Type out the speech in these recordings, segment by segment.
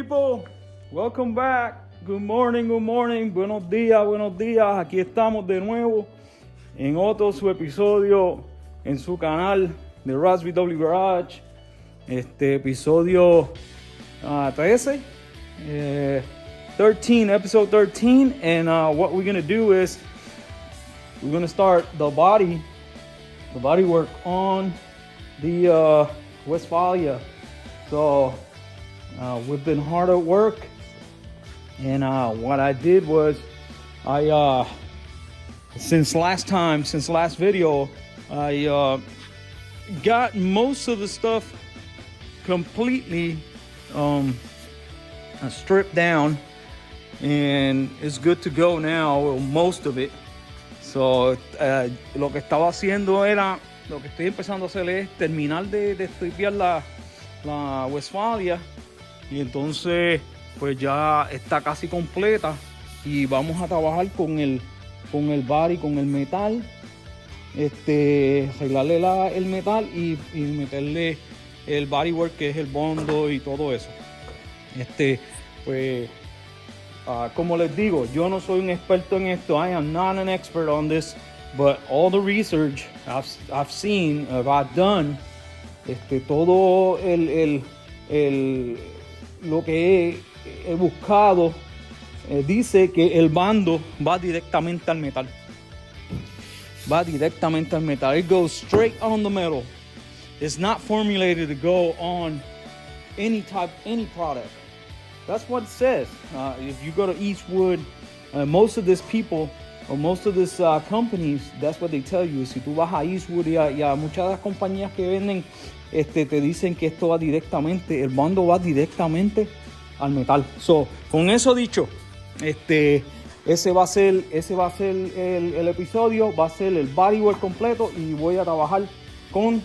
people? Welcome back. Good morning, good morning. Buenos días, buenos días. Aquí estamos de nuevo en otro su episodio en su canal de VW Garage. Episodio 13. 13, episode 13. And what we're going to do is we're going to start the body work on the Westfalia. So we've been hard at work, and what I did was I since last video I got most of the stuff completely stripped down, and it's good to go now, most of it. So lo que estaba haciendo era, lo que estoy empezando a hacer es terminar de stripear la Westfalia, y entonces pues ya está casi completa y vamos a trabajar con el body, con el metal, arreglarle el metal y meterle el bodywork, que es el bondo y todo eso. Pues como les digo, yo no soy un experto en esto. I am not an expert on this, but all the research I've seen, I've done, todo lo que he buscado dice que el bando va directamente al metal. It goes straight on the metal. It's not formulated to go on any product. That's what it says. If you go to Eastwood, most of these people, or most of these companies, that's what they tell you. Si tú vas a Eastwood y a muchas de las compañías que venden, te dicen que esto va directamente, el bando va directamente al metal. So, con eso dicho, ese va a ser el episodio, va a ser el bodywork completo, y voy a trabajar con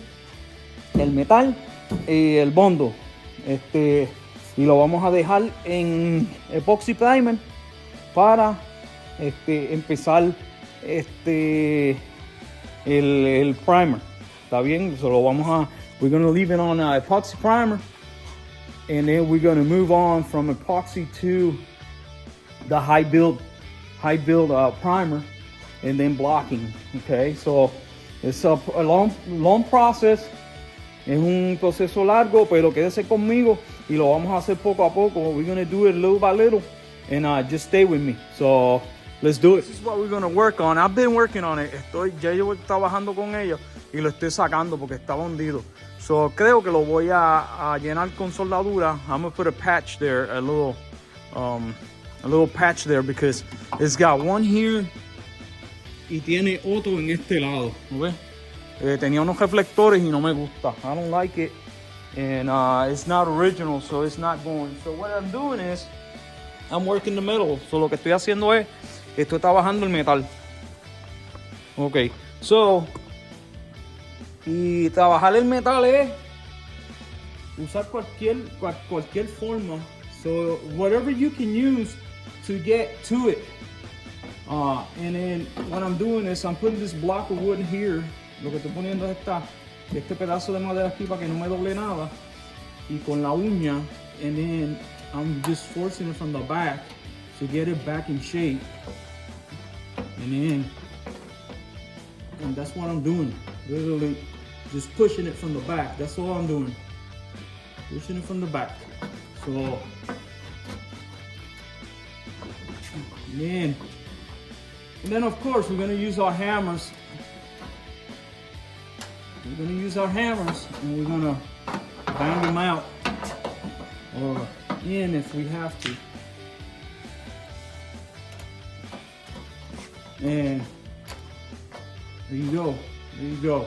el metal y el bondo. Y lo vamos a dejar en epoxy primer para empezar el primer. ¿Está bien? So we're going to leave it on epoxy primer, and then we're going to move on from epoxy to the high build primer, and then blocking. Okay, so it's a long process. Es un proceso largo, pero quédese conmigo y lo vamos a hacer poco a poco. We're going to do it little by little, and just stay with me. So let's do it. This is what we're going to work on. I've been working on it. Ya llevo trabajando con ello y lo estoy sacando porque estaba hundido. So creo que lo voy a llenar con soldadura. I'm going to put a patch there, a little patch there, because it's got one here y tiene otro en este lado. ¿Ves? Tenía unos reflectores y no me gusta. I don't like it, and it's not original, so it's not going. So what I'm doing is I'm working the metal. So lo que estoy haciendo es estoy trabajando el metal. Okay, so y trabajar el metal es usar cualquier forma. So whatever you can use to get to it. And then what I'm doing is I'm putting this block of wood here. Lo que estoy poniendo es este pedazo de madera aquí para que no me doble nada, y con la uña, and then I'm just forcing it from the back to get it back in shape, and that's what I'm doing. Literally just pushing it from the back. That's all I'm doing, pushing it from the back. So and then of course we're going to use our hammers. We're going to use our hammers, and we're going to bang them out, or in if we have to. And there you go.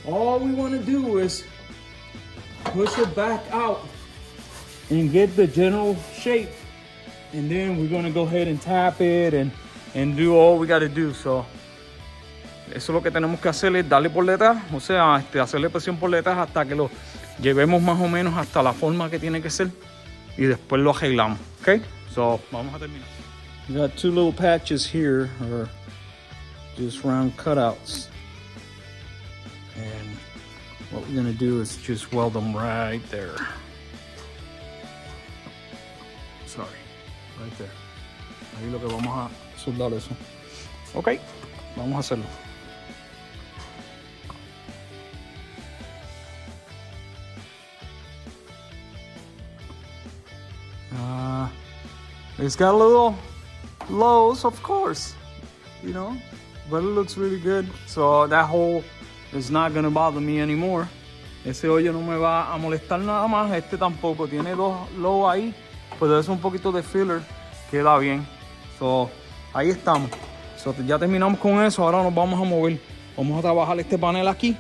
All we want to do is push it back out and get the general shape, and then we're going to go ahead and tap it and do all we got to do. So eso lo que tenemos que hacer es darle por detrás, o sea, hacerle presión por detrás hasta que lo llevemos más o menos hasta la forma que tiene que ser, y después lo arreglamos. Okay, so vamos a terminar. We got two little patches here, or just round cutouts, and what we're gonna do is just weld them right there. Sorry, right there. Ahí lo que vamos a soldar eso. Ok, vamos a hacerlo. It's got a little lows, of course, you know, but it looks really good. So that hole is not gonna bother me anymore. Ese hoyo no me va a molestar nada más. Este tampoco. Tiene dos lows ahí, pero es un poquito de filler. Queda bien. So ahí estamos. So ya terminamos con eso. Ahora nos vamos a mover. Vamos a trabajar este panel aquí.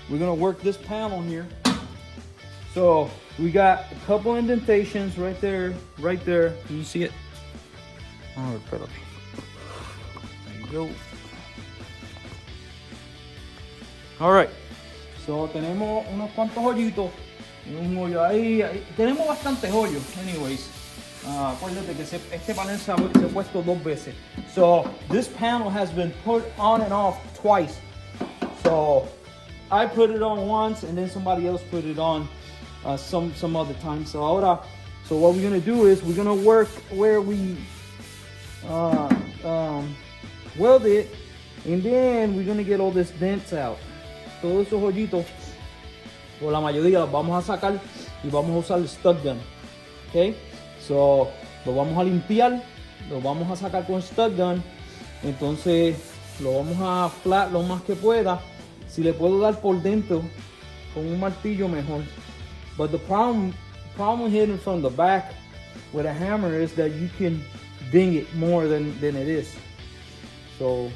We're gonna work this panel here. So we got a couple indentations right there, right there. Can you see it? Oh, espérate. There you go. All right. So tenemos unos cuantos hoyitos. Un hoyo ahí. Tenemos bastantes hoyos. Anyways, acuérdate que este panel se ha puesto dos veces. So this panel has been put on and off twice. So I put it on once, and then somebody else put it on some other time. So what we're gonna do is we're gonna work where we weld it, and then we're gonna get all these dents out. Todos esos hoyitos, o la mayoría, los vamos a sacar y vamos a usar el stud gun. Okay, so lo vamos a limpiar, lo vamos a sacar con stud gun. Entonces lo vamos a flat lo más que pueda. Si le puedo dar por dentro con un martillo, mejor. But the problem hitting from the back with a hammer is that you can ding it more than it is. So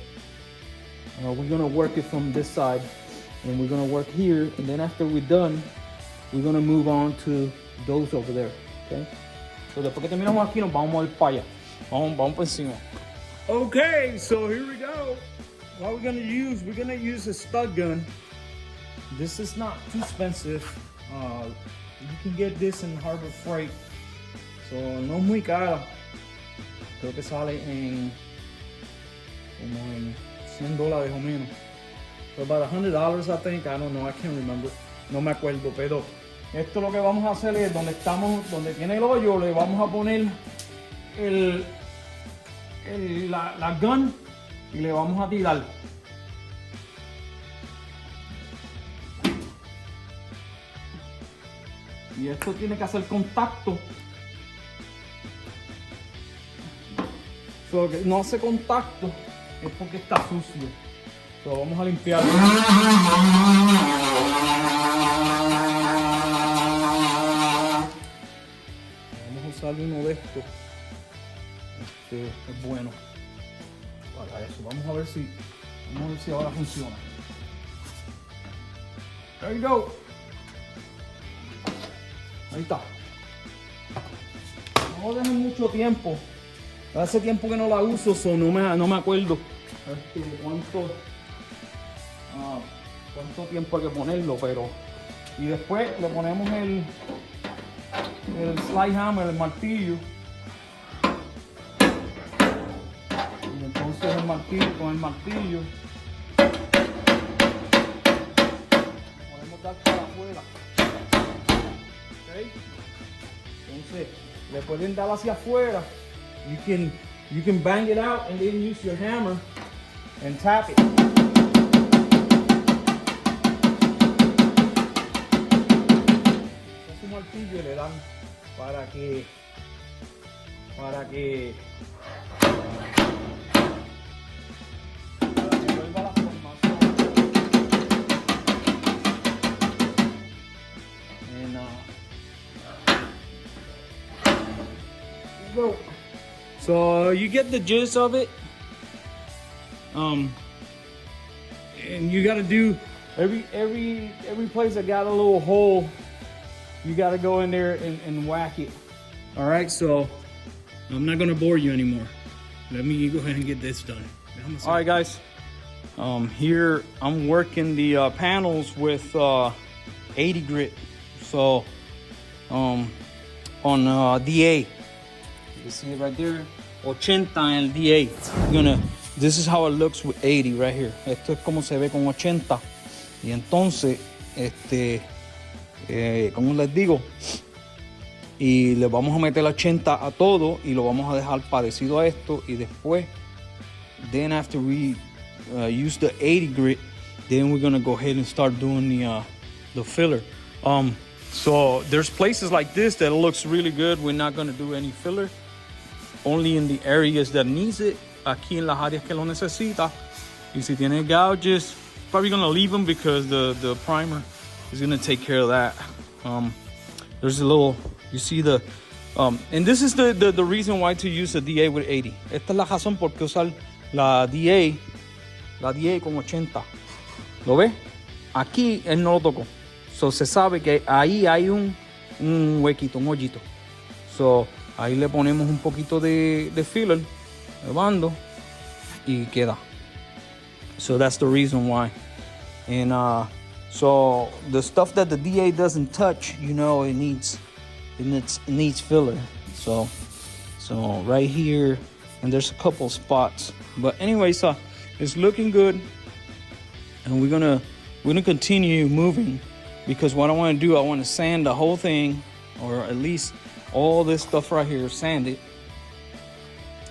we're gonna work it from this side, and we're gonna work here, and then after we're done, we're gonna move on to those over there. Okay. So después que terminamos aquí, nos vamos a ir para allá. Vamos por encima. Okay, so here we go. What we're gonna use a stud gun. This is not too expensive. You can get this in Harbor Freight. So no es muy cara. Creo que sale en como en $100 o menos. So about $100 I think. I don't know. I can't remember. No me acuerdo. Pero esto lo que vamos a hacer es donde tiene el hoyo, le vamos a poner la gun y le vamos a tirar. Y esto tiene que hacer contacto. So, que no hace contacto es porque está sucio. So, vamos a limpiarlo. Vamos a usar uno de estos. Este es bueno para eso. Vamos a ver si ahora funciona. There you go. Ahí está. No dejen mucho tiempo. Hace tiempo que no la uso, so no me acuerdo cuánto tiempo hay que ponerlo, pero y después le ponemos el slide hammer, el martillo, y entonces con el martillo podemos dar para afuera. Okay. Entonces le pueden dar hacia afuera. You can bang it out and then use your hammer and tap it. Es un martillo le dan para que vuelva la formación. And go. So you get the gist of it, and you gotta do every place that got a little hole, you gotta go in there and whack it. All right, so I'm not gonna bore you anymore. Let me go ahead and get this done. All right, guys. Here I'm working the panels with 80 grit. So on DA. You see it right there, 80 en el DA. This is how it looks with 80 right here. Esto es como se ve con 80. Y entonces, como les digo, y le vamos a meter 80 a todo y lo vamos a dejar parecido a esto, y después, then after we use the 80 grit, then we're gonna go ahead and start doing the filler. So there's places like this that looks really good. We're not gonna do any filler, only in the areas that needs it. Aquí en las áreas que lo necesita. Y si tiene gouges, probably gonna leave them because the primer is gonna take care of that. There's a little, you see the, and this is the reason why to use a DA with 80. Esta es la razón por qué usar la DA con 80. ¿Lo ves? Aquí él no lo tocó. So se sabe que ahí hay un huequito, un hoyito. So ahí le ponemos un poquito de filler, de bando, y queda. So that's the reason why. And so the stuff that the DA doesn't touch, you know, it needs filler. So right here, and there's a couple spots. But anyways, it's looking good, and we're gonna continue moving, because what I want to do, I want to sand the whole thing, or at least all this stuff right here, sand it.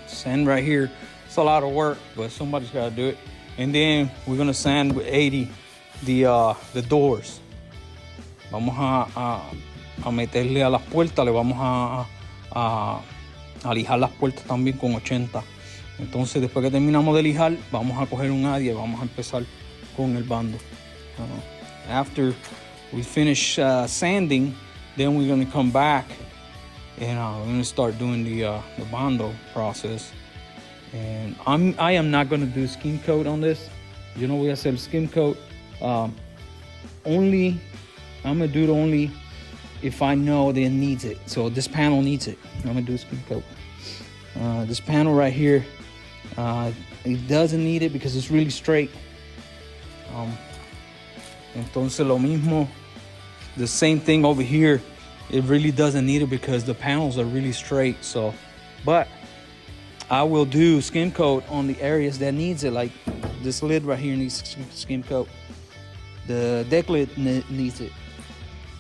Sand right here. It's a lot of work, but somebody's got to do it. And then we're gonna sand with 80 the doors. Vamos a meterle a las puertas, le vamos a lijar las puertas también con 80. Entonces después que terminamos de lijar, vamos a coger un adie y vamos a empezar con el bando. After we finish sanding, then we're gonna come back and we're gonna start doing the bando process. And I am not gonna do skim coat on this. Yo no voy a hacer skim coat. I'm gonna do it only if I know that it needs it. So this panel needs it. I'm gonna do a skim coat. This panel right here, it doesn't need it because it's really straight. Entonces lo mismo, the same thing over here. It really doesn't need it because the panels are really straight. So, but I will do skim coat on the areas that needs it, like this lid right here needs skim coat. The deck lid needs it.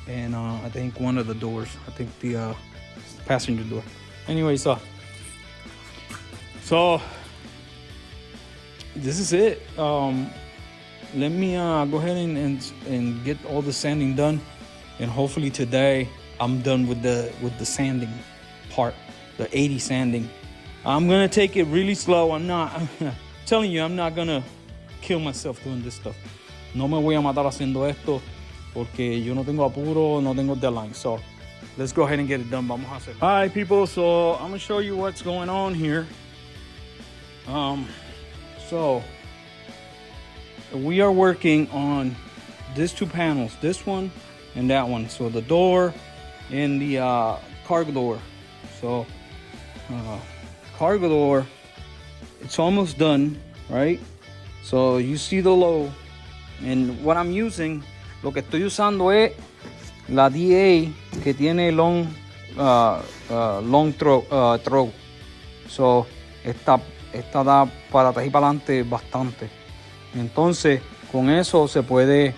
And I think one of the doors, I think the passenger door. Anyway, so this is it. Let me go ahead and get all the sanding done. And hopefully today I'm done with the sanding part, the 80 sanding. I'm gonna take it really slow. I'm telling you, I'm not gonna kill myself doing this stuff. No me voy a matar haciendo esto porque yo no tengo apuro, no tengo deadline. So let's go ahead and get it done. Vamos a hacer. All right, people. So I'm gonna show you what's going on here. So we are working on these two panels, this one and that one. So the door and the cargo door. So cargo door, it's almost done, right? So you see the low, and what I'm using, lo que estoy usando es la DA que tiene long throw. So esta da para atrás y para adelante bastante. Entonces con eso se puede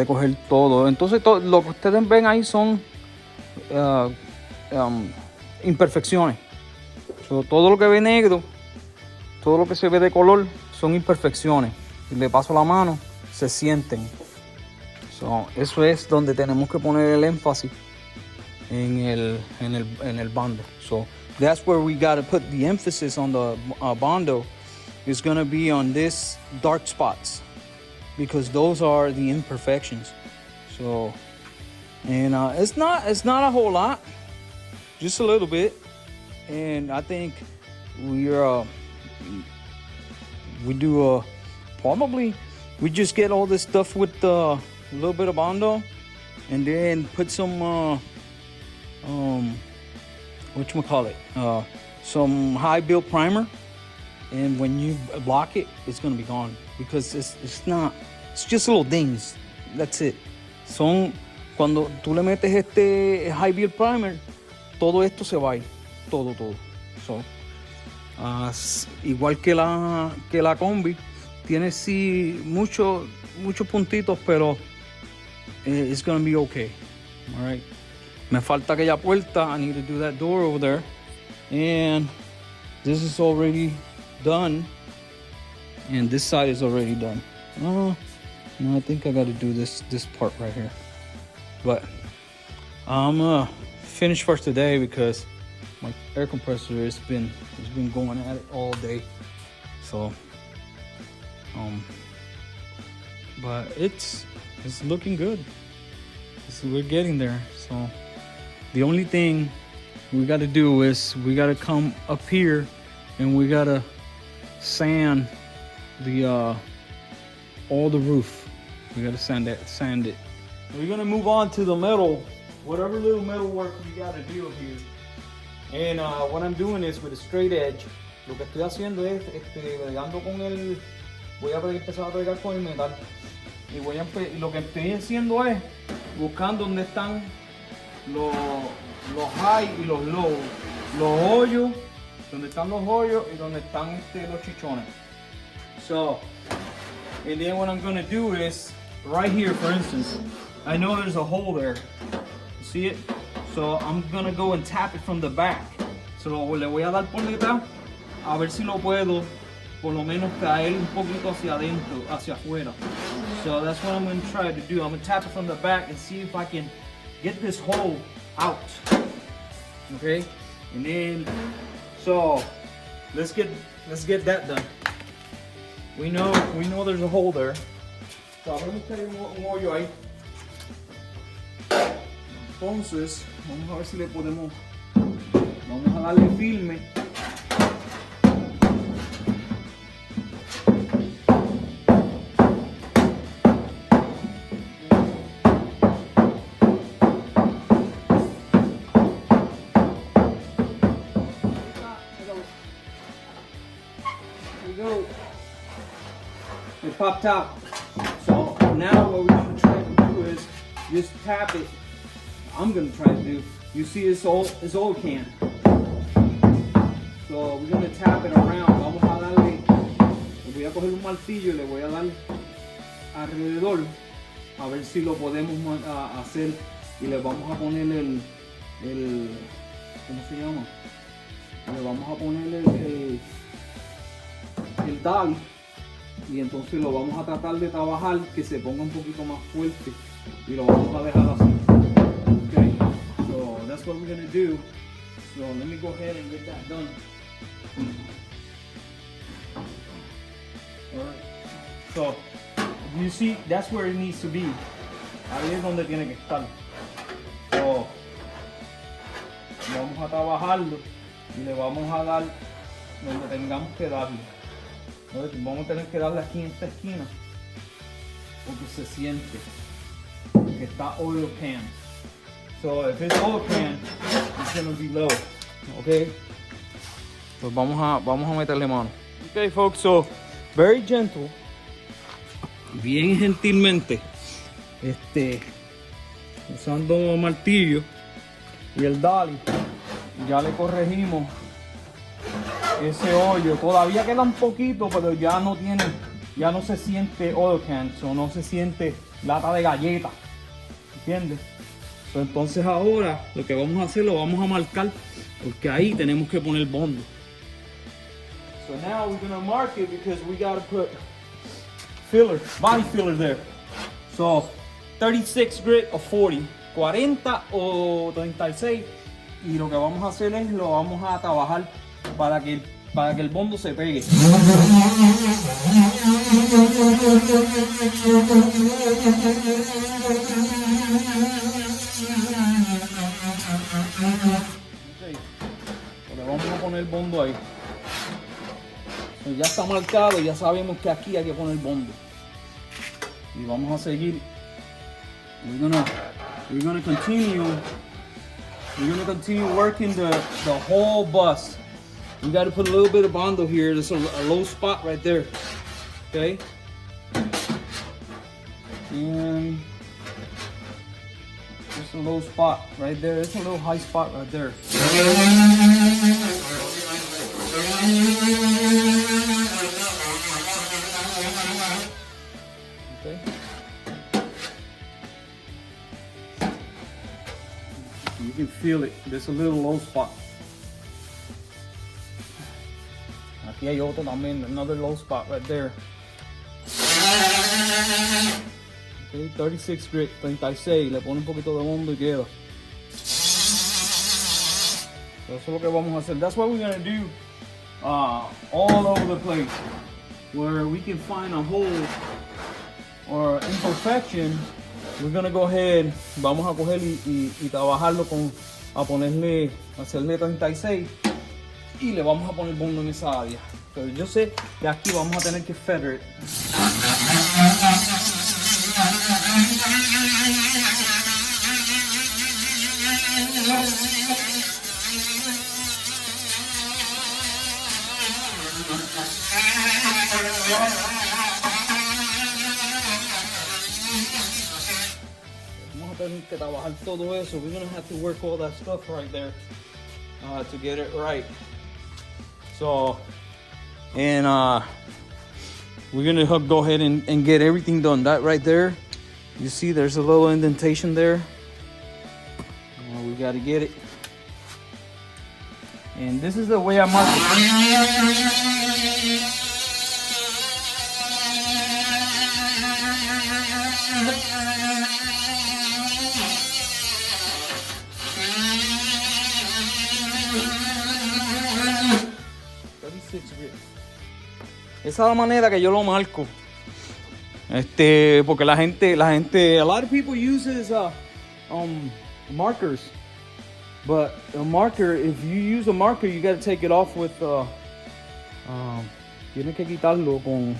coger todo. Entonces lo que ustedes ven ahí son imperfecciones. So, todo lo que ve negro, todo lo que se ve de color son imperfecciones. Si le paso la mano, se sienten. So, eso es donde tenemos que poner el énfasis en el bando. So that's where we got to put the emphasis on the bando. Is going to be on this dark spots, because those are the imperfections. So, and it's not a whole lot, just a little bit. And I think probably we just get all this stuff with a little bit of bando, and then put some some high build primer, and when you block it, it's gonna be gone, because it's just little dings. That's it. Cuando tú le metes este high build primer, todo esto se va a ir. Todo. So, igual que la combi, tiene sí mucho muchos puntitos, pero it's gonna be okay. All right. Me falta aquella puerta. I need to do that door over there. And this is already done. And this side is already done. No, I think I gotta do this part right here. But I'm finished for today because my air compressor has been going at it all day. So but it's looking good. So we're getting there. So the only thing we got to do is we got to come up here and we got to sand the all the roof. We got to sand it. We're gonna move on to the metal, whatever little metal work we got to do here. And what I'm doing is with a straight edge. Lo que estoy haciendo es bregando con el, voy a empezar a bregar con el metal. Y lo que estoy haciendo es buscando dónde están los high y los low, los hoyos, donde están los hoyos y donde están los chichones. So, and then what I'm gonna do is right here, for instance, I know there's a hole there. You see it? So I'm gonna go and tap it from the back. So le voy a dar por detrás a ver si lo puedo por lo menos caer un poquito hacia adentro, hacia afuera. So that's what I'm gonna try to do. I'm gonna tap it from the back and see if I can get this hole out. Okay? And then, so let's get that done. We know there's a hole there. So vamos a hacer un hoyo ahí. Entonces, vamos a ver si le podemos, vamos a darle filme. It popped out. So now what we're going to try to do is just tap it. I'm going to try to do. You see it's oil can. So we're going to tap it around. Vamos a darle. Voy a coger un martillo y le voy a dar alrededor a ver si lo podemos hacer y le vamos a poner el ¿cómo se llama? Le vamos a poner el dal. Y entonces lo vamos a tratar de trabajar que se ponga un poquito más fuerte y lo vamos a dejar así. Okay, so that's what we're gonna do. So let me go ahead and get that done. Alright, so you see that's where it needs to be. Ahí es donde tiene que estar. So vamos a trabajarlo y le vamos a dar donde tengamos que darle. Vamos a tener que darle aquí en esta esquina porque se siente que está oil can. So if it's oil can, it's gonna be low. Okay. Pues vamos a meterle mano. Okay, folks. So very gentle, bien gentilmente, usando martillo y el dolly, ya le corregimos ese hoyo. Todavía queda un poquito, pero ya no se siente oil can, so no se siente lata de galleta, ¿entiendes? So, entonces ahora lo que vamos a hacer, lo vamos a marcar porque ahí tenemos que poner bondo. So now we're gonna mark it because we gotta put filler, body filler there. So 36 grit o 40, 40 o 36, y lo que vamos a hacer es lo vamos a trabajar para que el bondo se pegue. Okay. Le vamos a poner el bondo ahí. Ya está marcado, ya sabemos que aquí hay que poner el bondo. Y vamos a seguir. We're gonna continue working the whole bus. We got to put a little bit of bondo here. There's a low spot right there. Okay. And just a low spot right there. It's a little high spot right there. Okay. feel it. There's a little low spot. Aquí hay otro también, another low spot right there. Okay, 36 grit, 36, le pone un poquito de bondo y queda. So eso es lo que vamos a hacer. That's what we're gonna do all over the place. Where we can find a hole or imperfection, we're gonna go ahead, vamos a coger y trabajarlo a hacerle 36 y le vamos a poner bondo en esa área. Pero yo sé que aquí vamos a tener que feather it. Vamos a tener que trabajar todo eso. We're gonna have to work all that stuff right there to get it right. So, and we're gonna go ahead and get everything done. That right there, you see there's a little indentation there. We gotta get it. And this is the way I mark it. Esa es la manera que yo lo marco. Porque la gente, a lot of people uses markers. But a marker, if you use a marker, you got to take it off with tienes que quitarlo con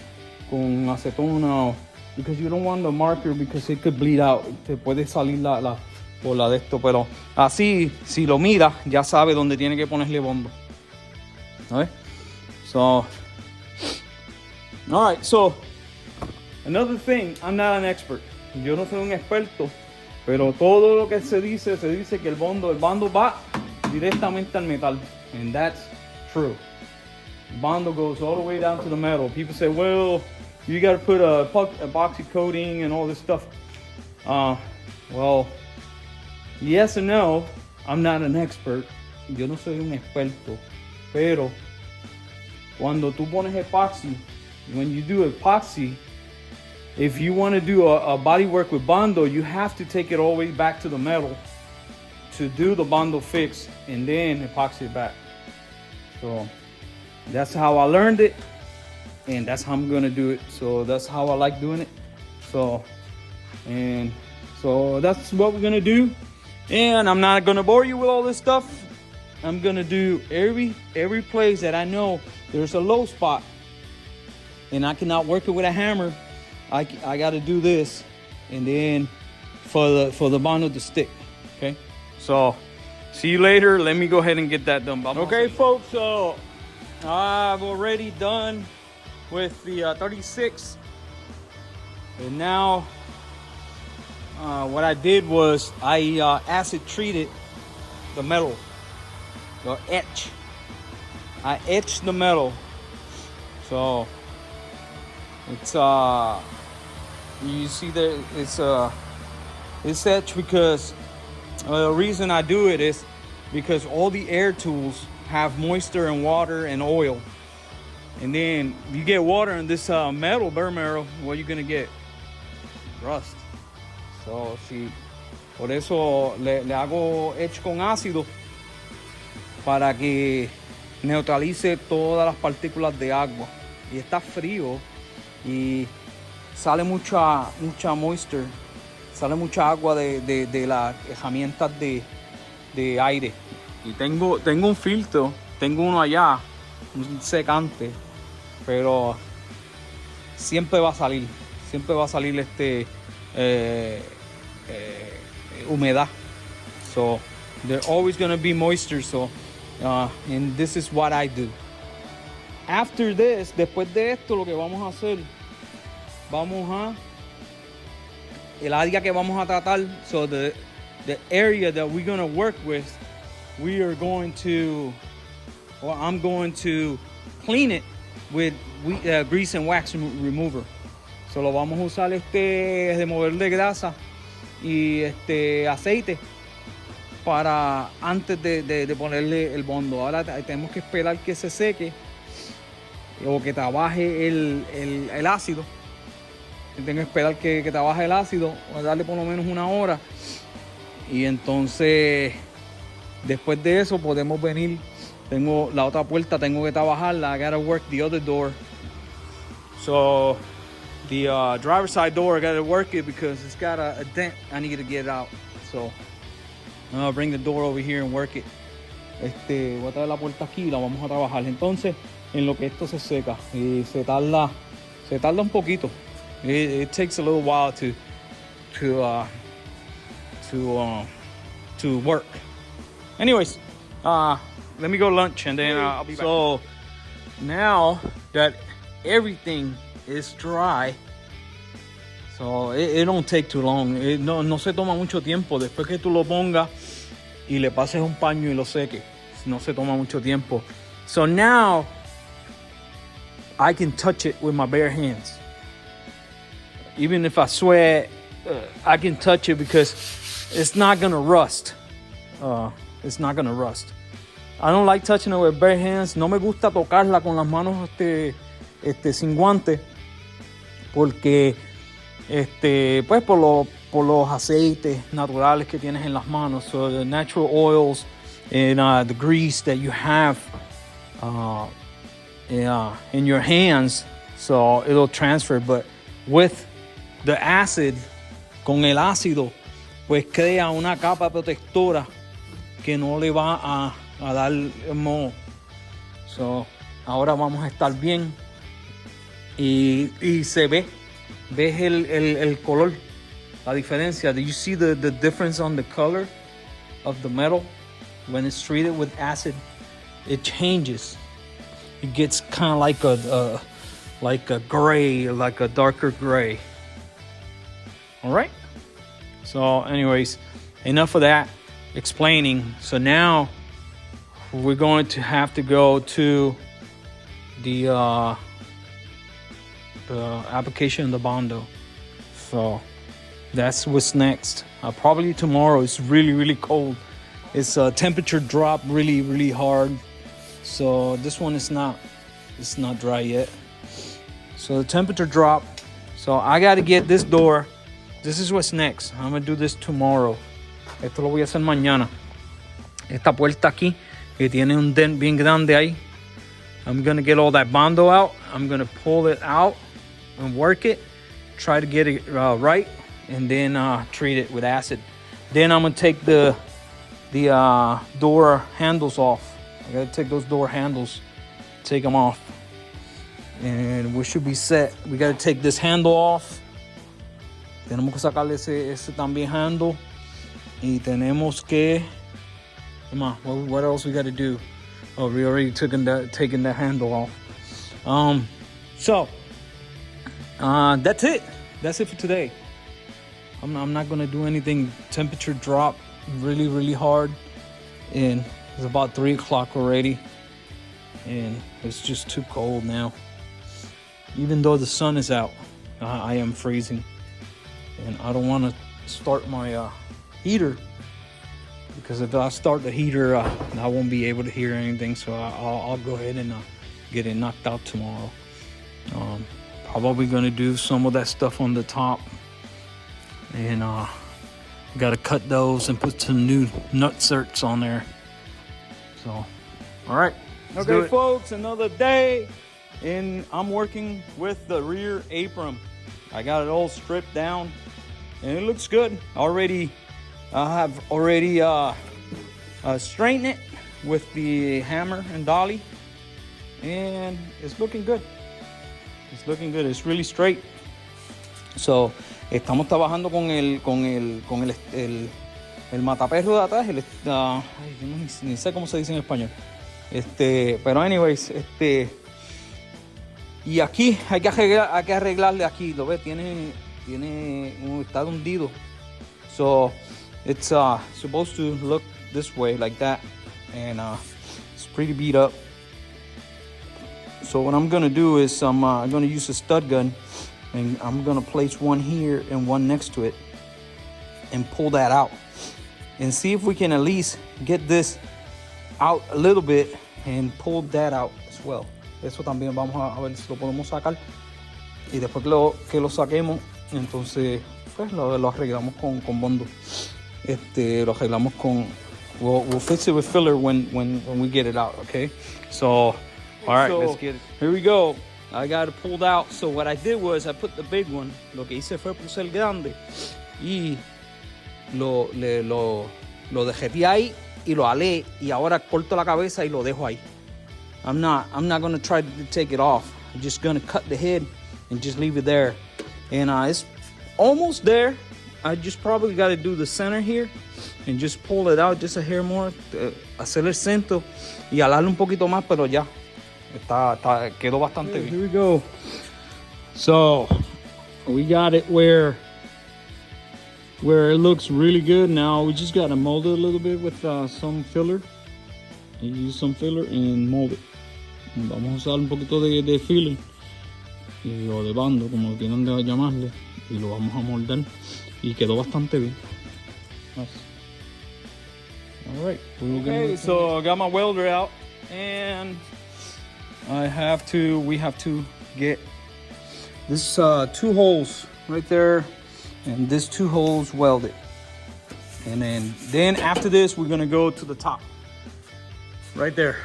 acetona, because you don't want the marker because it could bleed out. Te puede salir la bola de esto, pero así, si lo miras, ya sabe dónde tiene que ponerle bondo. ¿Sabes? So, all right, so another thing, I'm not an expert. Yo no soy un experto, pero todo lo que se dice que el bando va directamente al metal, and that's true. Bando goes all the way down to the metal. People say, well, you got to put a epoxy coating and all this stuff. Well, yes and no. I'm not an expert. Yo no soy un experto, pero cuando tú pones epoxy, when you do epoxy, if you want to do a body work with Bondo, you have to take it all the way back to the metal to do the Bondo fix and then epoxy it back. So that's how I learned it, and that's how I'm gonna do it. So that's how I like doing it. So that's what we're gonna do. And I'm not gonna bore you with all this stuff. I'm gonna do every place that I know there's a low spot and I cannot work it with a hammer. I got to do this, and then for the Bondo to stick. Okay, so see you later. Let me go ahead and get that done. Okay, folks, so I've already done with the 36, and now what I did was I acid treated the metal, the etch. I etched the metal, so it's you see that it's etched because the reason I do it is because all the air tools have moisture and water and oil, and then you get water in this metal bare metal, what you're gonna get? Rust. So si por eso le hago etch con ácido para que neutralice todas las partículas de agua, y está frío y sale mucha moisture, sale mucha agua de las herramientas de aire. Y tengo un filtro, tengo uno allá, un secante, pero siempre va a salir humedad. So there's always gonna be moisture. So and this is what I do. After this, después de esto, lo que vamos a hacer, el área que vamos a tratar, so the area that we're going to work with, I'm going to clean it with grease and wax remover. So lo vamos a usar remover de grasa y aceite para antes de ponerle el bondo. Ahora tenemos que esperar que se seque o que trabaje el ácido. Tengo que esperar que trabaje el ácido, darle por lo menos 1 hora. Y entonces, después de eso, podemos venir. Tengo la otra puerta, tengo que trabajarla. I gotta work the other door. So, the driver's side door, I gotta work it because it's got a dent. I need to get it out. So, I'll bring the door over here and work it. Voy a traer la puerta aquí y la vamos a trabajar. Entonces, en lo que esto se seca, y se tarda un poquito. It takes a little while to work. Anyways, let me go lunch and then I'll be back. So now that everything is dry, so it don't take too long. No se toma mucho tiempo. Después que tú lo pongas y le pases un paño y lo seques, no se toma mucho tiempo. So now I can touch it with my bare hands. Even if I sweat, I can touch it because it's not gonna rust. It's not gonna rust. I don't like touching it with bare hands. No me gusta tocarla con las manos sin guantes porque pues por los aceites naturales que tienes en las manos. So the natural oils and the grease that you have in your hands, so it'll transfer. But with the acid, con el ácido, pues crea una capa protectora que no le va a dar moho. So, ahora vamos a estar bien y se ves el color, la diferencia. Do you see the difference on the color of the metal when it's treated with acid? It changes. It gets kind of like a gray, like a darker gray. All right. So, anyways, enough of that explaining. So now we're going to have to go to the application of the bondo. So that's what's next. Probably tomorrow. It's really cold. It's temperature drop really hard. So this one is not dry yet. So the temperature drop. So I got to get this door. This is what's next. I'm gonna do this tomorrow. Esto lo voy a hacer mañana. Esta puerta aquí que tiene un dent bien grande ahí. I'm gonna get all that bondo out. I'm gonna pull it out and work it. Try to get it right, and then treat it with acid. Then I'm gonna take the door handles off. I gotta take those door handles, take them off, and we should be set. We gotta take this handle off. Tenemos que sacarle ese también handle, y tenemos que, come on, what else we gotta do? Oh, we already taken that handle off. So that's it. That's it for today. I'm not gonna do anything. Temperature drop really hard, and it's about 3 o'clock already, and it's just too cold now. Even though the sun is out, I am freezing, and I don't want to start my heater, because if I start the heater, I won't be able to hear anything. So I'll go ahead and get it knocked out tomorrow. Probably gonna do some of that stuff on the top, and gotta cut those and put some new nut certs on there. So, all right. Okay, folks, another day, and I'm working with the rear apron. I got it all stripped down, and it looks good. I have already straightened it with the hammer and dolly, and it's looking good. It's looking good. It's really straight. So, estamos trabajando con el mataperro de atrás. Yo ni sé cómo se dice en español. Pero anyways, y aquí hay que arreglarle aquí. ¿Lo ves? Tiene está hundido. So it's supposed to look this way, like that, and it's pretty beat up. So what I'm gonna do is I'm gonna use a stud gun, and I'm gonna place one here and one next to it, and pull that out. and see if we can at least get this out a little bit and pull that out as well. Eso también vamos a ver si lo podemos sacar, y después que lo saquemos, entonces pues lo arreglamos con bondo. Lo arreglamos con, we'll fix it with filler when we get it out, okay? So all right, so, let's get it. Here we go. I got it pulled out. So what I did was I put the big one. Lo que hice fue puse el grande y lo dejé ahí y lo alé, y ahora corto la cabeza y lo dejo ahí. I'm not gonna try to take it off. I'm just gonna cut the head and just leave it there. And it's almost there. I just probably got to do the center here and just pull it out just a hair more, hacer el centro y alarle un poquito más, pero ya quedó bastante bien. Here we go. So we got it where it looks really good. Now we just got to mold it a little bit with some filler. You use some filler and mold it. Vamos a usar un poquito de filler o de bando, como quieran llamarle, y lo vamos a moldar, y quedó bastante bien. Nice. All right. Okay, so I got my welder out, and we have to get this 2 holes right there, and this 2 holes welded, and then after this we're gonna go to the top right there.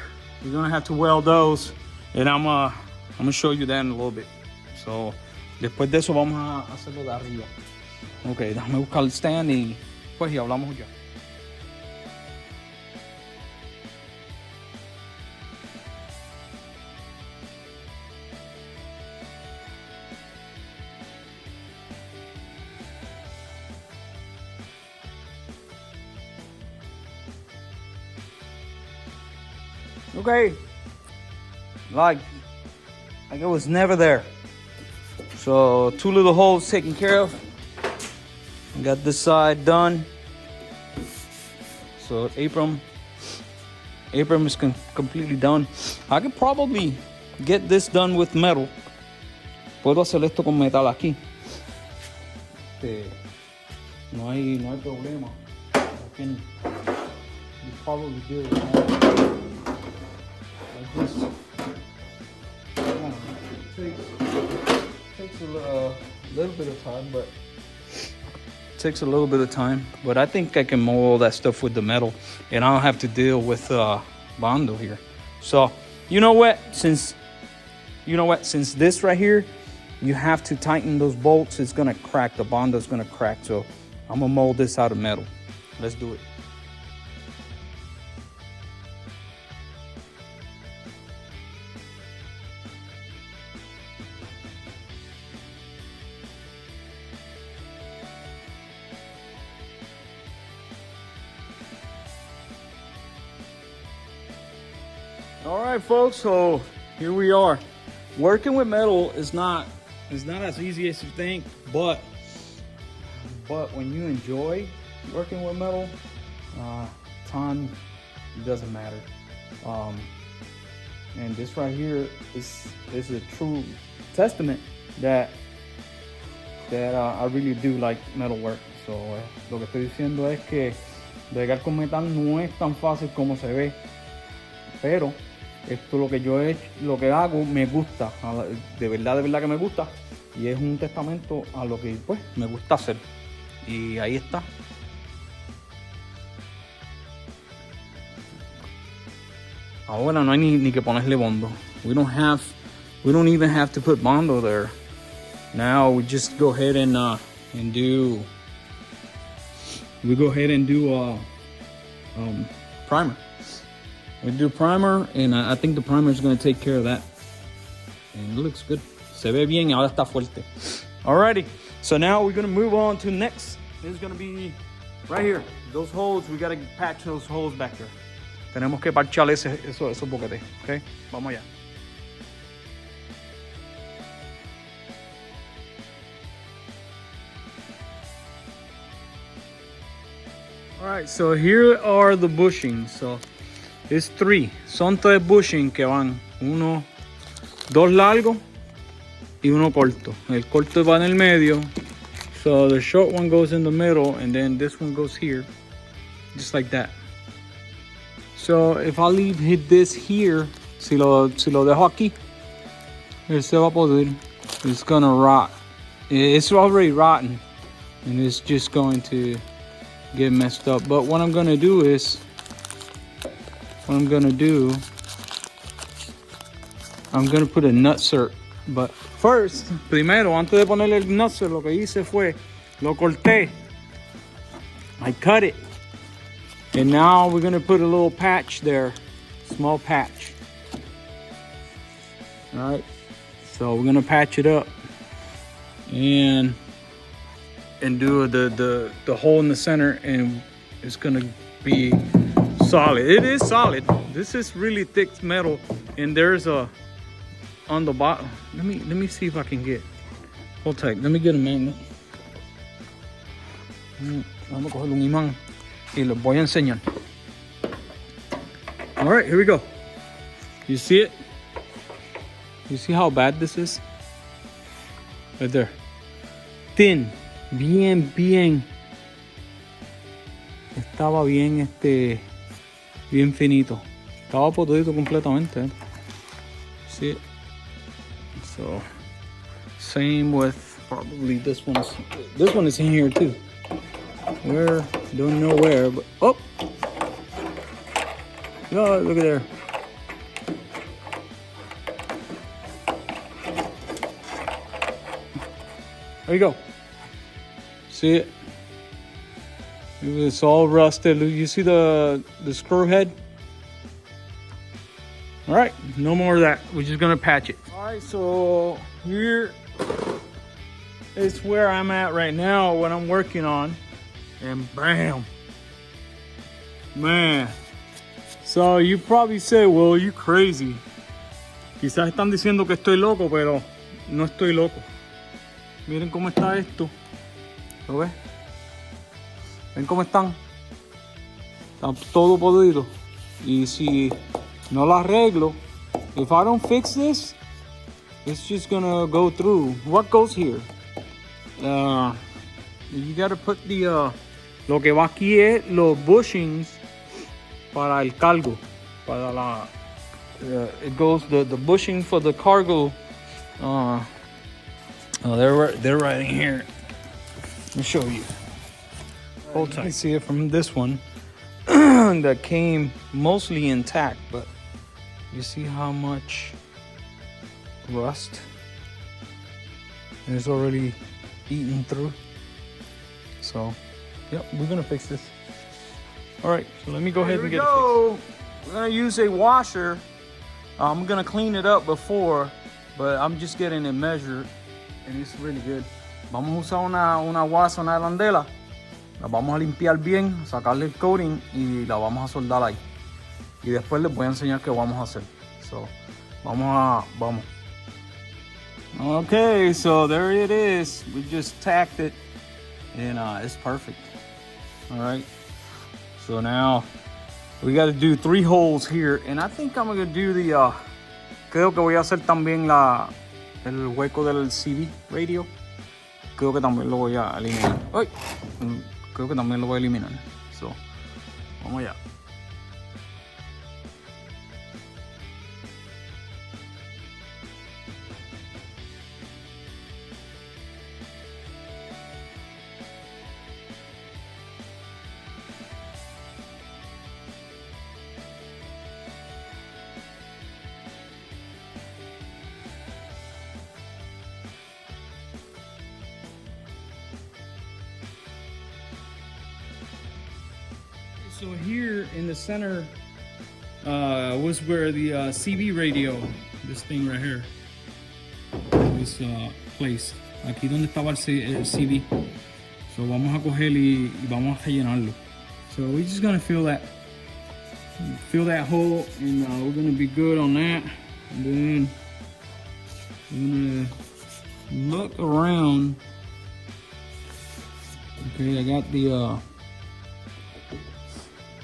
We're gonna have to weld those, and I'm gonna show you that in a little bit. So después de eso vamos a hacerlo de arriba. Okay, déjame buscar el stand y pues ya hablamos ya. Okay, like it was never there. So 2 little holes taken care of. Got this side done. So apron is completely done. I could probably get this done with metal. Puedo hacer esto con metal aquí. No hay problema. I can probably do it like this. It takes a little bit of time, but but I think I can mold all that stuff with the metal, and I don't have to deal with bondo here. So you know what? Since this right here, you have to tighten those bolts. It's gonna crack. The bondo is gonna crack. So I'm gonna mold this out of metal. Let's do it. All right, folks, so here we are. Working with metal is not as easy as you think, but when you enjoy working with metal, time doesn't matter. And this right here is a true testament that I really do like metal work. So lo que estoy diciendo es que bregar con metal no es tan fácil como se ve, pero esto lo que hago me gusta, de verdad que me gusta, y es un testamento a lo que pues me gusta hacer. Y ahí está. Ahora no hay ni que ponerle bondo. We don't even have to put bondo there. Now we just go ahead and do primer. We do primer, and I think the primer is going to take care of that. And it looks good. Se ve bien y ahora está fuerte. Alrighty, so now we're going to move on to next. This is going to be right here. Those holes, we got to patch those holes back there. Tenemos que parchar esos boquetes, okay? Vamos allá. Alright, so here are the bushings. So it's 3. Son 3 bushings que van. 2 largos y 1 corto. El corto va en el medio. So the short one goes in the middle, and then this one goes here. just like that. So if I leave this here, si lo dejo aquí, se va a podrir. It's gonna rot. It's already rotten, and it's just going to get messed up. But what I'm gonna do is, I'm gonna put a nutsert. But first, primero, antes de ponerle el nutsert, lo que hice fue, lo corté. I cut it. And now we're gonna put a little patch there, small patch. All right, so we're gonna patch it up and do the hole in the center, and it's gonna be solid. It is solid. This is really thick metal, and there's a on the bottom. Let me see if I can get. Hold tight. Let me get a magnet. Vamos a coger un imán y les voy a enseñar. All right, here we go. You see it? You see how bad this is? Right there. Thin. Bien. Estaba bien, bien finito. Estaba podrido completamente. See it? So, same with probably this one. This one is in here too. Where? Don't know where, but oh! Oh, look at there. There you go. See it? It's all rusted. You see the screw head? All right, no more of that. We're just gonna patch it. All right, so here is where I'm at right now, what I'm working on. And bam, man. So you probably say, well, you crazy. Quizás están diciendo que estoy loco, pero no estoy loco. Miren cómo está esto. ¿Lo ves? ¿Ven cómo están? Está todo podrido. Y si no lo arreglo, if I don't fix this, it's just gonna go through. What goes here? You gotta put the lo que va aquí es los bushings para el cargo, para la it goes the bushing for the cargo. Oh, they're right in here. Let me show you. Hold tight. You can see it from this one that came mostly intact, but you see how much rust is already eaten through. So, yep, we're gonna fix this. All right, so let me go ahead and get it fixed. We're gonna use a washer. I'm gonna clean it up before, but I'm just getting it measured, and it's really good. Vamos a usar una guasa, una arandela. La vamos a limpiar bien, sacarle el coating y la vamos a soldar ahí. Y después les voy a enseñar qué vamos a hacer. So, vamos. Okay, so there it is. We just tacked it, and it's perfect. All right. So now we got to do 3 holes here, and I think I'm gonna do the. Creo que voy a hacer también el hueco del CV radio. Creo que también lo voy a eliminar. ¡Ay! Creo que también lo voy a eliminar. So, vamos allá. So here in the center was where the CB radio, this thing right here, was placed. Aquí donde estaba el CB. So vamos a coger y vamos a rellenarlo. So we're just gonna fill that hole, and we're gonna be good on that. And then I'm gonna look around. Okay, I got the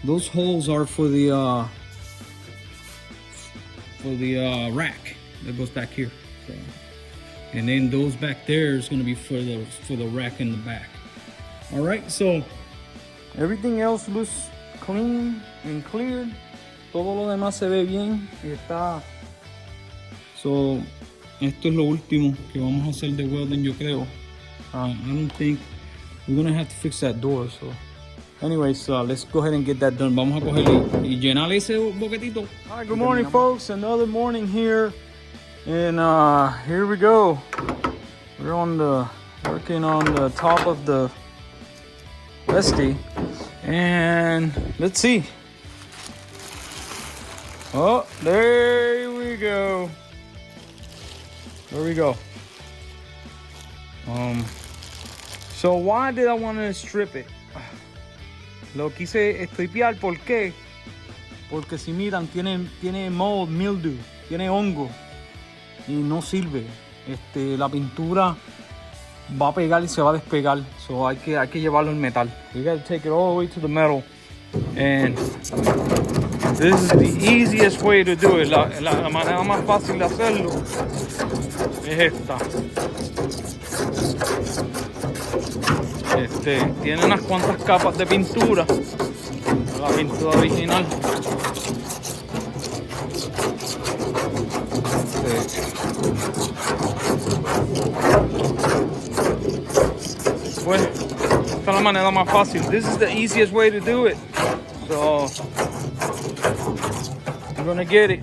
those holes are for the rack that goes back here. So, and then those back there is going to be for the rack in the back. All right, so everything else clean and cleared. Todo lo demás se ve bien y está. So, esto es lo último que vamos a hacer de welding, yo creo. I don't think we're gonna have to fix that door. So, anyways, let's go ahead and get that done. Vamos a coger y llenar ese boquetito. All right, good morning, folks. Another morning here, and here we go. We're working on the top of the Westie, and let's see. Oh, there we go. There we go. So why did I want to strip it? Lo quise stripear, ¿por qué? Porque si miran, tiene mold, mildew, tiene hongo y no sirve. La pintura va a pegar y se va a despegar. So hay que llevarlo en metal. We gotta take it all the way to the metal. And this is the easiest way to do it. La manera más fácil de hacerlo es esta. Tiene unas cuantas capas de pintura. La pintura original. Pues, esta es la manera más fácil. This is the easiest way to do it. So, I'm gonna get it.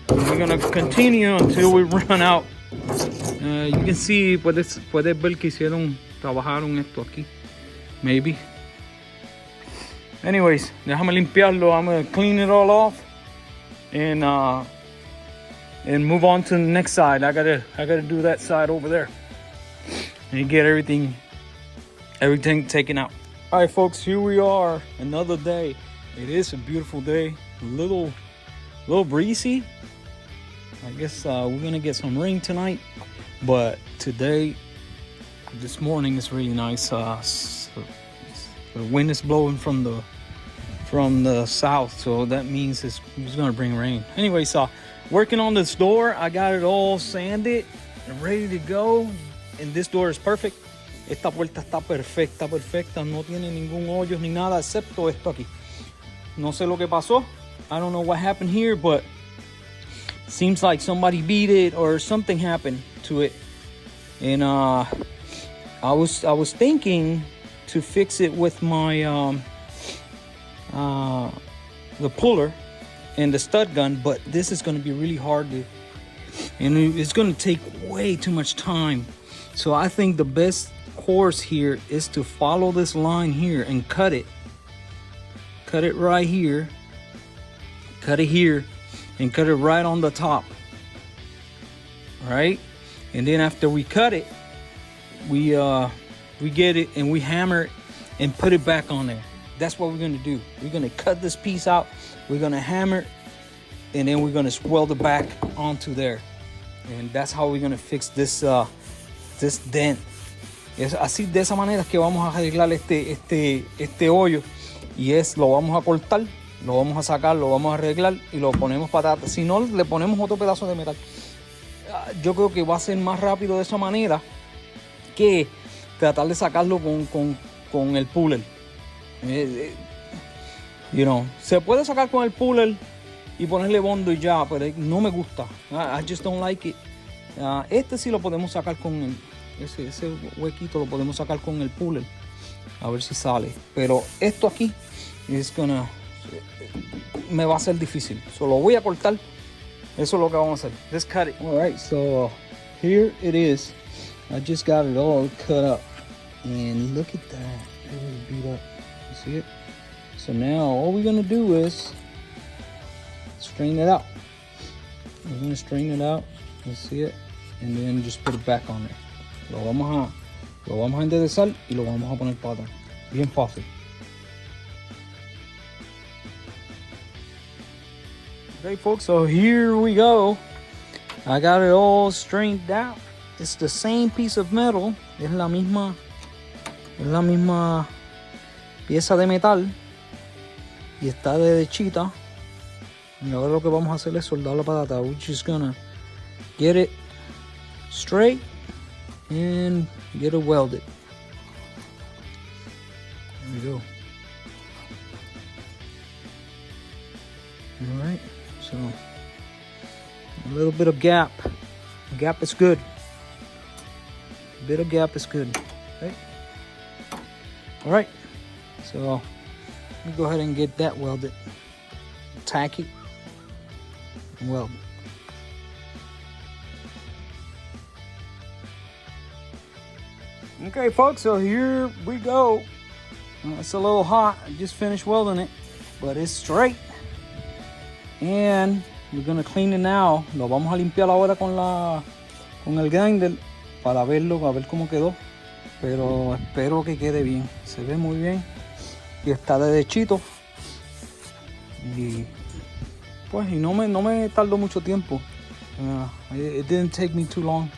We're gonna continue until we run out. You can see, puedes ver que trabajaron esto aquí. Maybe. Anyways, déjame limpiarlo. I'm gonna clean it all off and move on to the next side. I gotta do that side over there and get everything taken out. All right, folks, here we are, another day. It is a beautiful day, a little breezy. I guess we're gonna get some rain tonight, but this morning is really nice. So the wind is blowing from the south, so that means it's gonna bring rain. Anyway, so working on this door, I got it all sanded and ready to go, and this door is perfect. Esta puerta está perfecta, no tiene ningún hoyo ni nada excepto esto aquí. No sé lo que pasó. I don't know what happened here, but seems like somebody beat it or something happened to it. And I was thinking to fix it with my the puller and the stud gun, but this is going to be really hard and it's going to take way too much time. So I think the best course here is to follow this line here and cut it right here, cut it here, and cut it right on the top. Right, and then after we cut it, we get it and we hammer it and put it back on there. That's what we're gonna do. We're gonna cut this piece out, we're gonna hammer it, and then we're gonna weld it back onto there. And that's how we're gonna fix this dent. Es así, de esa manera que vamos a arreglar este hoyo, y lo vamos a cortar, lo vamos a sacar, lo vamos a arreglar y lo ponemos para atrás. Si no, le ponemos otro pedazo de metal. Yo creo que va a ser más rápido de esa manera que tratar de sacarlo con el puller. Se puede sacar con el puller y ponerle bondo y ya, pero no me gusta. I just don't like it. Sí lo podemos sacar con ese huequito, lo podemos sacar con el puller, a ver si sale. Pero esto aquí me va a ser difícil. Lo voy a cortar. Eso es lo que vamos a hacer. Let's cut it. All right, so here it is. I just got it all cut up, and look at that. It was beat up. You see it? So now all we're gonna do is strain it out. We're gonna strain it out. You see it? And then just put it back on there. Lo vamos a enderezar y lo vamos a poner para atrás. Bien fácil. Okay, folks, so here we go. I got it all straightened out. It's the same piece of metal. Es la misma pieza de metal. Y está derechita. Y ahora lo que vamos a hacer es soldarlo para atrás. We're just gonna get it straight and get it welded. There we go. All right, so a little bit of gap. Gap is good. A bit of gap is good. Right? All right, so let me go ahead and get that welded. Tack it and weld. Okay, folks, so here we go. It's a little hot. I just finished welding it, but it's straight. And we're gonna clean it now. Lo vamos a limpiar ahora con el grinder para verlo, a ver cómo quedó. Pero espero que quede bien. Se ve muy bien y está derechito. Y pues no me tardó mucho tiempo. It didn't take me too long.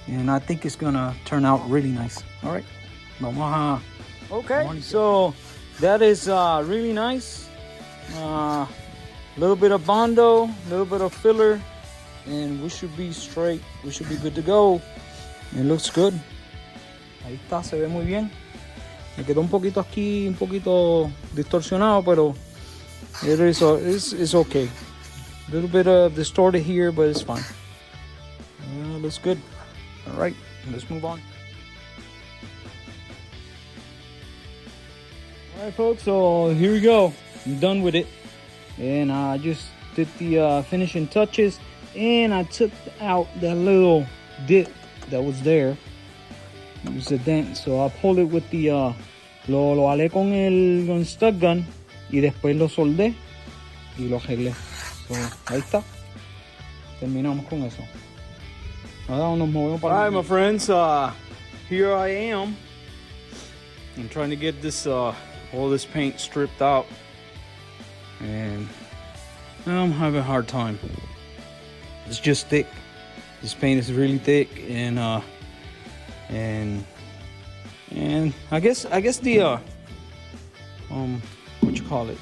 And I think it's gonna turn out really nice. All right, vamos a. Okay, so that is really nice. Little bit of bondo, little bit of filler, and we should be straight. We should be good to go. It looks good. Ahí está, se ve muy bien. Me quedó un poquito aquí, un poquito distorsionado, pero it's okay. A little bit distorted here, but it's fine. Looks good. All right, let's move on. All right, folks, so here we go. I'm done with it. And I just did the finishing touches, and I took out that little dip that was there. It was a dent, so I pulled it with the lo alé con el stud gun y después lo soldé y lo arreglé. So, ahí está. Terminamos con eso. Ahora nos movemos para. All right, my friends, here I am. I'm trying to get this all this paint stripped out, and I'm having a hard time. It's just thick. This paint is really thick, and I guess the what you call it,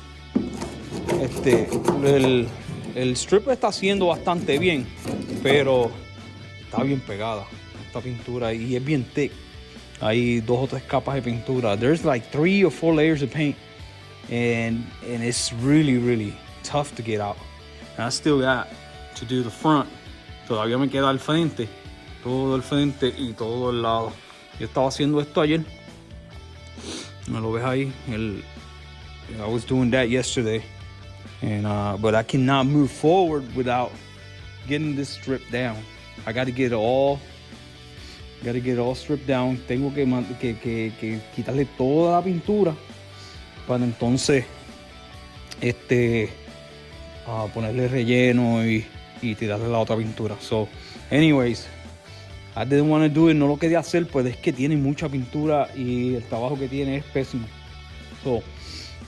el strip está haciendo bastante bien, pero está bien pegada esta pintura y es bien thick. Hay 2 o 3 capas de pintura. There's like 3 or 4 layers of paint, and it's really tough to get out. And I still got to do the front. Todavía me queda el frente, todo el frente y todo el lado. Yo estaba haciendo esto ayer. Me lo ves ahí. I was doing that yesterday, and but I cannot move forward without getting this stripped down. I got to get it all stripped down. Tengo que quitarle toda la pintura para entonces ponerle relleno y tirarle la otra pintura. So anyways, I didn't want to do it. No lo quería hacer, pues es que tiene mucha pintura y el trabajo que tiene es pésimo. So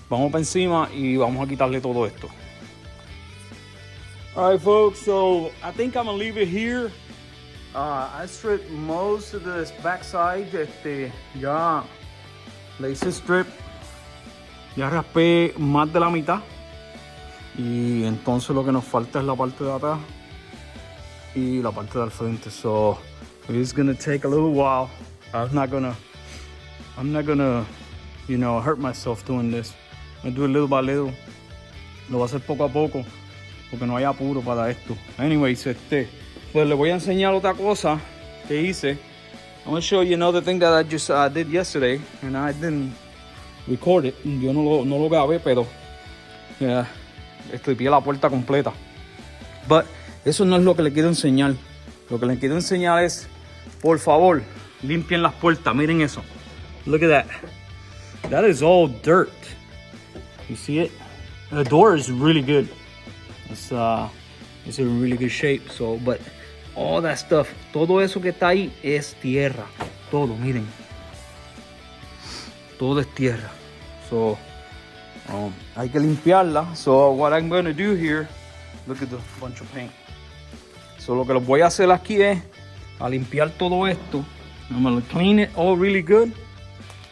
vamos para encima y vamos a quitarle todo esto. All right, folks, so I think I'm gonna leave it here. I stripped most of this backside. Ya le hice strip, ya raspé más de la mitad, y entonces lo que nos falta es la parte de atrás y la parte del frente. So it's gonna take a little while. I'm not gonna hurt myself doing this. I'm gonna do it little by little. Lo voy a hacer poco a poco porque no hay apuro para esto. Anyways, pues les voy a enseñar otra cosa que hice. I'm gonna show you another thing that I just did yesterday, and I didn't record it. Yo no lo grabé, pero estripié la puerta completa. But eso no es lo que les quiero enseñar. Lo que les quiero enseñar es, por favor, limpien las puertas. Miren eso. Look at that. That is all dirt. You see it? The door is really good. It's in really good shape. So, but all that stuff, todo eso que está ahí es tierra. Todo, miren. Todo es tierra. So, hay que limpiarla. So, what I'm going to do here, look at the bunch of paint. So, lo que les voy a hacer aquí es a limpiar todo esto. I'm going to clean it all really good.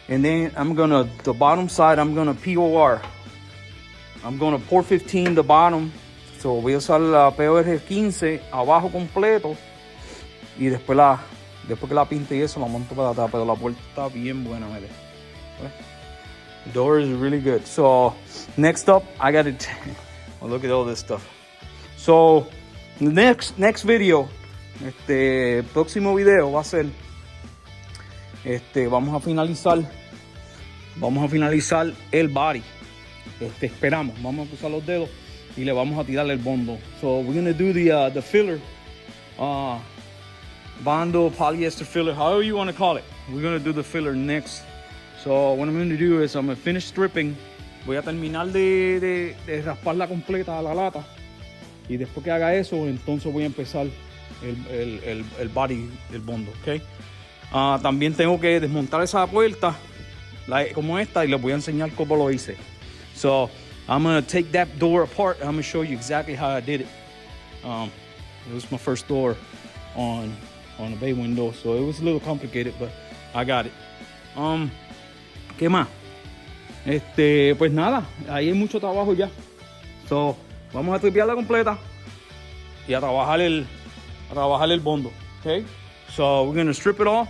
And then the bottom side, I'm going to POR. I'm going to pour 15 the bottom. So voy a usar la POR 15 abajo completo. Y después Después que la pinte y eso, la monto para atrás, pero la puerta está bien buena, mire. The door is really good. So, next up, I got it. Oh, look at all this stuff. So, next video, próximo video va a ser, vamos a finalizar el body. Esperamos, vamos a cruzar los dedos y le vamos a tirar el bondo. So, we're gonna do the filler. Bondo, polyester filler, however you want to call it. We're going to do the filler next. So what I'm going to do is I'm going to finish stripping. Voy a terminar de rasparla completa a la lata. Y después que haga eso, entonces voy a empezar el body del bondo, ¿ok? También tengo que desmontar esa puerta como esta y les voy a enseñar cómo lo hice. So I'm going to take that door apart. I'm going to show you exactly how I did it. It was my first door on a bay window, so it was a little complicated, but I got it. ¿Qué más? Pues nada, ahí hay mucho trabajo ya. So, vamos a tripearla completa y a trabajar el bondo, okay? So, we're gonna strip it all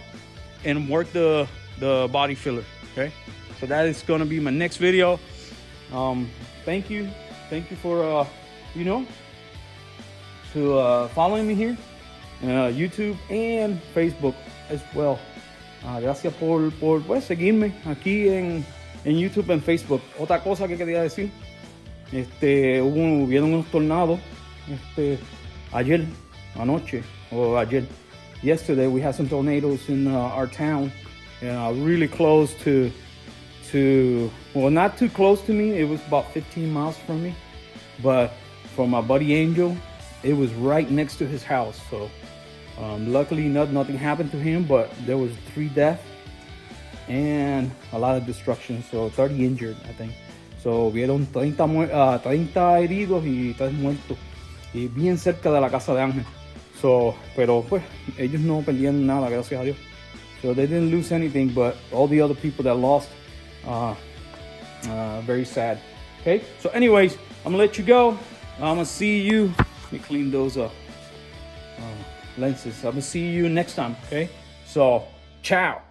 and work the body filler, okay? So that is gonna be my next video. Thank you for following me here. YouTube and Facebook as well. Gracias por seguirme aquí en YouTube and Facebook. Otra cosa que quería decir, hubieron unos tornados yesterday we had some tornadoes in our town, really close to well, not too close to me. It was about 15 miles from me, but for my buddy Angel, it was right next to his house. So luckily nothing happened to him, but there was 3 deaths and a lot of destruction, so 30 injured, I think. So vieron 30 heridos y 3 muertos, y bien cerca de la casa de Ángel. So, pero pues ellos no perdieron nada, gracias a Dios. So they didn't lose anything, but all the other people that lost, very sad. Okay, so anyways, I'm gonna let you go. I'm gonna see you. Let me clean those lenses. I'm gonna see you next time. Okay, so ciao.